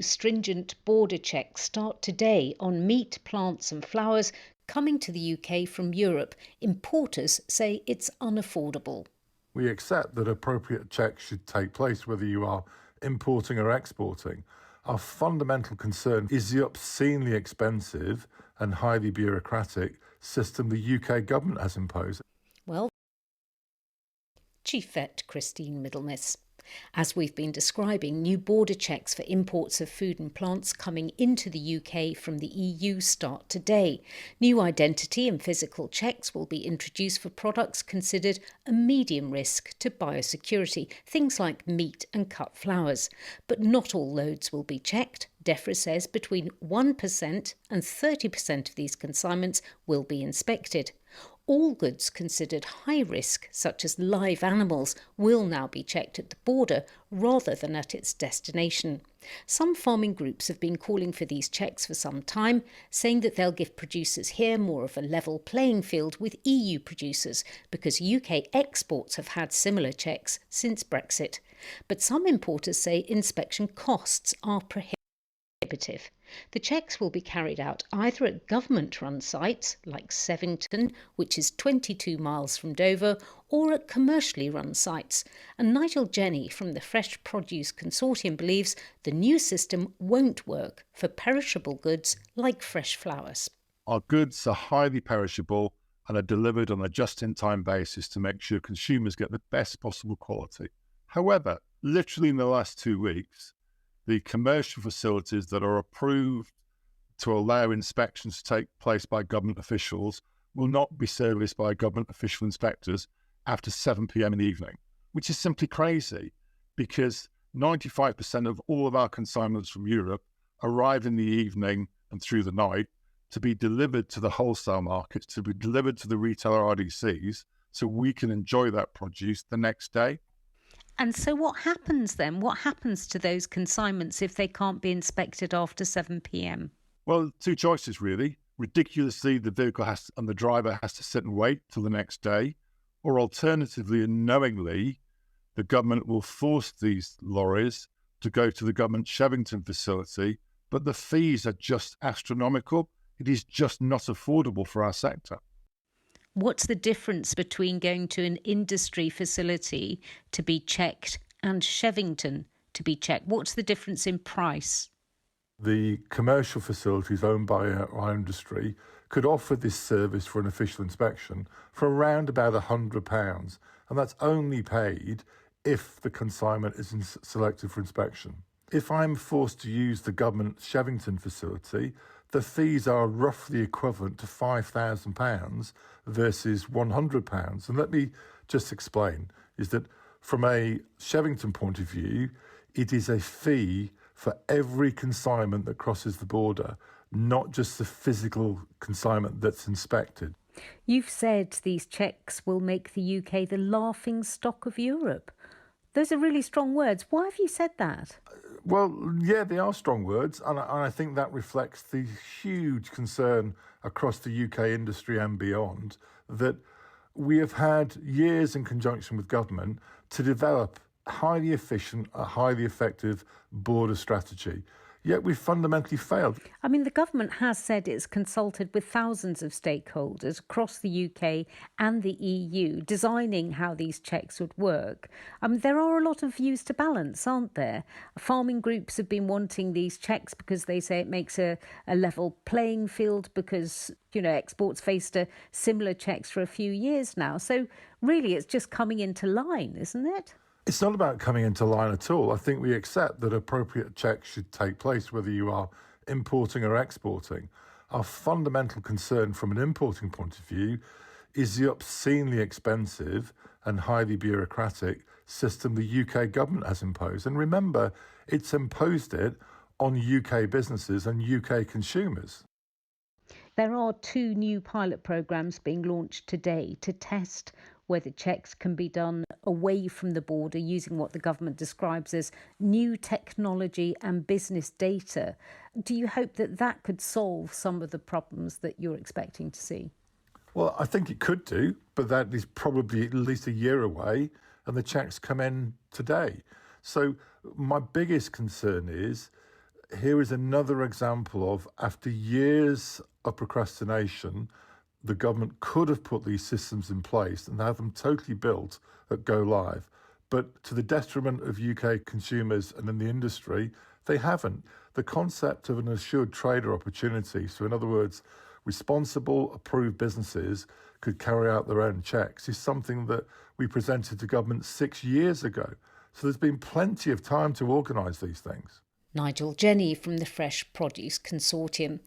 stringent border checks start today on meat, plants and flowers coming to the UK from Europe. Importers say it's unaffordable. We accept that appropriate checks should take place whether you are importing or exporting. Our fundamental concern is the obscenely expensive and highly bureaucratic system the UK government has imposed. Well, Chief Vet Christine Middlemiss. As we've been describing, new border checks for imports of food and plants coming into the UK from the EU start today. New identity and physical checks will be introduced for products considered a medium risk to biosecurity, things like meat and cut flowers. But not all loads will be checked. DEFRA says between 1% and 30% of these consignments will be inspected. All goods considered high risk, such as live animals, will now be checked at the border rather than at its destination. Some farming groups have been calling for these checks for some time, saying that they'll give producers here more of a level playing field with EU producers, because UK exports have had similar checks since Brexit. But some importers say inspection costs are prohibitive. The checks will be carried out either at government-run sites like Sevington, which is 22 miles from Dover, or at commercially run sites. And Nigel Jenney from the Fresh Produce Consortium believes the new system won't work for perishable goods like fresh flowers. Our goods are highly perishable and are delivered on a just-in-time basis to make sure consumers get the best possible quality. However, literally in the last 2 weeks, the commercial facilities that are approved to allow inspections to take place by government officials will not be serviced by government official inspectors after 7 p.m. in the evening, which is simply crazy because 95% of all of our consignments from Europe arrive in the evening and through the night to be delivered to the wholesale markets, to be delivered to the retailer RDCs, so we can enjoy that produce the next day. And so what happens then? What happens to those consignments if they can't be inspected after 7 p.m? Well, two choices really. Ridiculously, the vehicle and the driver has to sit and wait till the next day, or alternatively and knowingly, the government will force these lorries to go to the government Shevington facility, but the fees are just astronomical. It is just not affordable for our sector. What's the difference between going to an industry facility to be checked and Shevington to be checked? What's the difference in price? The commercial facilities owned by our industry could offer this service for an official inspection for around about £100, and that's only paid if the consignment is selected for inspection. If I'm forced to use the government Shevington facility, the fees are roughly equivalent to £5,000 versus £100. And let me just explain, is that from a Shevington point of view, it is a fee for every consignment that crosses the border, not just the physical consignment that's inspected. You've said these checks will make the UK the laughing stock of Europe. Those are really strong words. Why have you said that? Well, yeah, they are strong words, and I think that reflects the huge concern across the UK industry and beyond that we have had years in conjunction with government to develop highly efficient, a highly effective border strategy. Yet we've fundamentally failed. I mean, the government has said it's consulted with thousands of stakeholders across the UK and the EU, designing how these checks would work. There are a lot of views to balance, aren't there? Farming groups have been wanting these checks because they say it makes a level playing field because, exports faced a similar checks for a few years now. So really, it's just coming into line, isn't it? It's not about coming into line at all. I think we accept that appropriate checks should take place whether you are importing or exporting. Our fundamental concern from an importing point of view is the obscenely expensive and highly bureaucratic system the UK government has imposed. And remember, it's imposed it on UK businesses and UK consumers. There are 2 new pilot programmes being launched today to test whether checks can be done away from the border using what the government describes as new technology and business data. Do you hope that that could solve some of the problems that you're expecting to see? Well, I think it could do, but that is probably at least a year away, and the checks come in today. So my biggest concern is here is another example of, after years of procrastination, the government could have put these systems in place and had them totally built at go live. But to the detriment of UK consumers and in the industry, they haven't. The concept of an assured trader opportunity, so in other words, responsible, approved businesses could carry out their own checks, is something that we presented to government 6 years ago. So there's been plenty of time to organise these things. Nigel Jenney from the Fresh Produce Consortium.